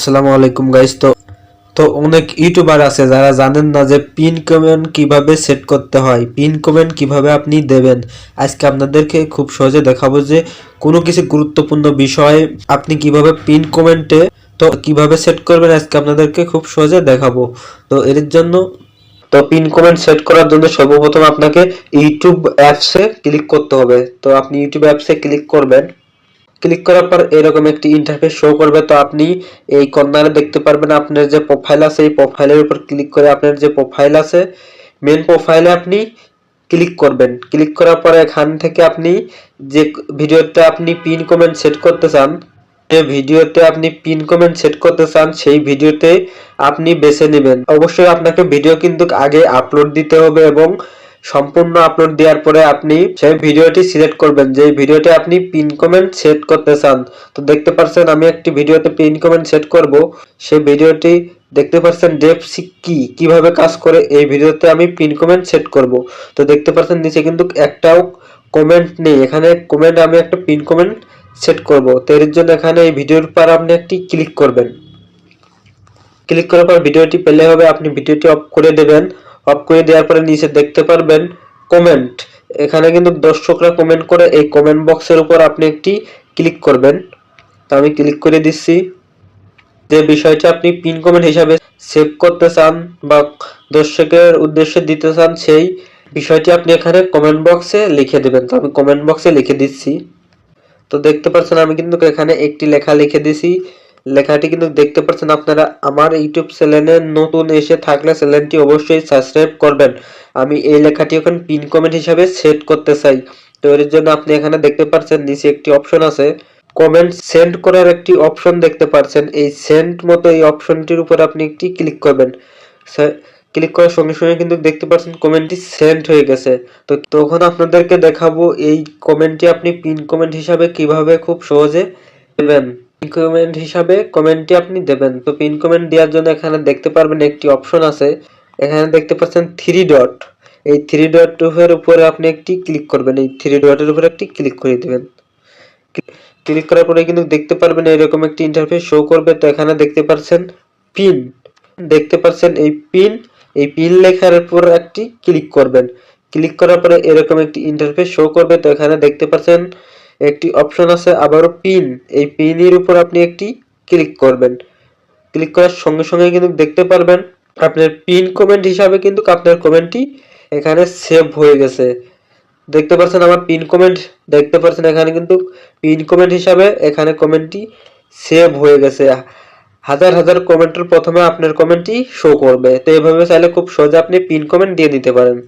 আসসালামু আলাইকুম গাইস। তো অনেক ইউটিউবার আছে যারা জানেন না যে পিন কমেন্ট কিভাবে সেট করতে হয়, পিন কমেন্ট কিভাবে আপনি দেবেন। আজকে আপনাদেরকে খুব সহজে দেখাবো যে কোনো কিছু গুরুত্বপূর্ণ বিষয়ে আপনি কিভাবে পিন কমেন্টে তো কিভাবে সেট করবেন, আজকে আপনাদেরকে খুব সহজে দেখাবো। তো এর জন্য পিন কমেন্ট সেট করার জন্য সর্বপ্রথম আপনাকে ইউটিউব অ্যাপসে ক্লিক করতে হবে। তো আপনি ইউটিউব অ্যাপসে ক্লিক করবেন। ক্লিক করার পর এরকম একটি ইন্টারফেস শো করবে। তো আপনি এই কর্নারে দেখতে পারবেন আপনার যে প্রোফাইল আছে, এই প্রোফাইলের উপর ক্লিক করে আপনার যে প্রোফাইল আছে মেন প্রোফাইলে আপনি ক্লিক করবেন। ক্লিক করার পরে এখান থেকে আপনি যে ভিডিওতে আপনি পিন কমেন্ট সেট করতে চান, যে ভিডিওতে আপনি পিন কমেন্ট সেট করতে চান সেই ভিডিওতে আপনি বেছে নেবেন। অবশ্যই আপনাকে ভিডিও কিন্তু আগে আপলোড দিতে হবে এবং সম্পূর্ণ আপলোড দেওয়ার পরে আপনি সেই ভিডিওটি সিলেক্ট করবেন যে ভিডিওতে আপনি পিন কমেন্ট সেট করতে চান। তো দেখতে পাচ্ছেন আমি একটি ভিডিওতে পিন কমেন্ট সেট করব, সেই ভিডিওটি দেখতে পাচ্ছেন ডেপসিক কিভাবে কাজ করে, এই ভিডিওতে আমি পিন কমেন্ট সেট করব। তো দেখতে পাচ্ছেন নিচে কিন্তু একটাও কমেন্ট নেই, এখানে কমেন্ট আমি একটা পিন কমেন্ট সেট করব। তো এর জন্য এখানে এই ভিডিওর উপর আপনি একটি ক্লিক করবেন। ক্লিক করার পর ভিডিওটি প্লে হবে, আপনি ভিডিওটি অফ করে দেবেন। অফ করে দেওয়ার পরে নিচে দেখতে পারবেন কমেন্ট, এখানে কিন্তু দর্শকরা কমেন্ট করে, এই কমেন্ট বক্সের উপর আপনি একটি ক্লিক করবেন। তো আমি ক্লিক করে দিচ্ছি। যে বিষয়টা আপনি পিন কমেন্ট হিসাবে সেভ করতে চান বা দর্শকের উদ্দেশ্যে দিতে চান সেই বিষয়টি আপনি এখানে কমেন্ট বক্সে লিখে দেবেন। তো আমি কমেন্ট বক্সে লিখে দিচ্ছি। তো দেখতে পাচ্ছেন আমি কিন্তু এখানে একটি লেখা লিখে দিছি। লেখাটি কিন্তু দেখতে পাচ্ছেন আপনারা। আমার ইউটিউব চ্যানেলে নতুন এসে থাকলে চ্যানেলটি অবশ্যই সাবস্ক্রাইব করবেন। আমি এই লেখাটি এখন পিন কমেন্ট হিসাবে সেট করতে চাই। তো এর জন্য আপনি এখানে দেখতে পাচ্ছেন নিচে একটি অপশন আছে, কমেন্ট সেন্ড করার একটি অপশন দেখতে পাচ্ছেন। এই সেন্ড মতো এই অপশনটির উপর আপনি একটি ক্লিক করবেন। ক্লিক করার সঙ্গে সঙ্গে কিন্তু দেখতে পাচ্ছেন কমেন্টটি সেন্ড হয়ে গেছে। তো তখন আপনাদেরকে দেখাবো এই কমেন্টটি আপনি পিন কমেন্ট হিসাবে কিভাবে খুব সহজে দেবেন। পিন কমেন্ট হিসাবে কমেন্টটি আপনি দেবেন। তো পিন কমেন্ট দেওয়ার জন্য এখানে দেখতে পারবেন একটি অপশন আছে, এখানে দেখতে পাচ্ছেন থ্রি ডট। এই থ্রি ডটের উপরে আপনি একটি ক্লিক করবেন, এই থ্রি ডটের উপরে একটি ক্লিক করে দিবেন। ক্লিক করার পরে কিন্তু দেখতে পারবেন এরকম একটি ইন্টারফেস শো করবে। তো এখানে দেখতে পাচ্ছেন পিন, দেখতে পাচ্ছেন এই পিন লেখার উপর একটি ক্লিক করবেন। ক্লিক করার পরে এরকম একটি ইন্টারফেস শো করবে। তো এখানে দেখতে পাচ্ছেন একটি অপশন আছে আবারও পিন, এই পিনের উপর আপনি একটি ক্লিক করবেন। ক্লিক করার সঙ্গে সঙ্গে কিন্তু দেখতে পারবেন আপনার পিন কমেন্ট হিসাবে কিন্তু আপনার কমেন্টটি এখানে সেভ হয়ে গেছে। দেখতে পাচ্ছেন আমার পিন কমেন্ট, দেখতে পাচ্ছেন এখানে কিন্তু পিন কমেন্ট হিসাবে এখানে কমেন্টটি সেভ হয়ে গেছে। হাজার হাজার কমেন্টের প্রথমে আপনার কমেন্টটি শো করবে। তো এইভাবে চাইলে খুব সহজে আপনি পিন কমেন্ট দিয়ে দিতে পারেন।